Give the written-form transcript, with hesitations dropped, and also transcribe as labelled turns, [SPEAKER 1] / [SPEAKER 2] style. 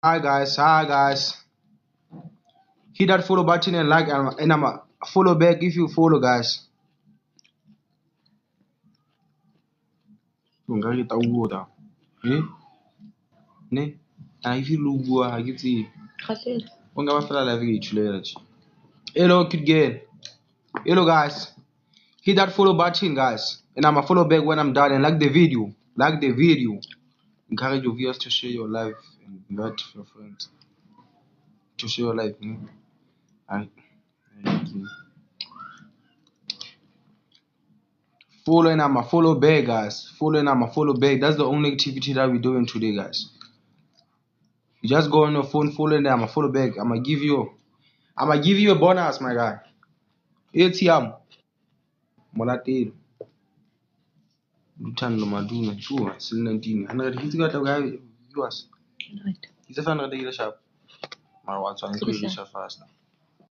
[SPEAKER 1] Hi guys. Hit that follow button and like and I'm a follow back if you follow guys. Nggak kita tahu dah. Ne? If you look good, I get it. Won't go for live Hello, kid girl. Hello guys. Hit that follow button guys. And I'm a follow back when I'm done and like the video. Like the video. Encourage your viewers to share your life and invite your friends to share your life. And follow and I'm a follow back guys. Follow and I'm a follow back. That's the only activity that we're doing today guys. You just go on your phone, follow and I'm a follow back. I'm gonna give you a bonus, my guy. ATM. Molatelo. Luthando Maduna. Sure, still 19. 100. He's got a guy viewers. He's a fan of the sharp. My watch on fast.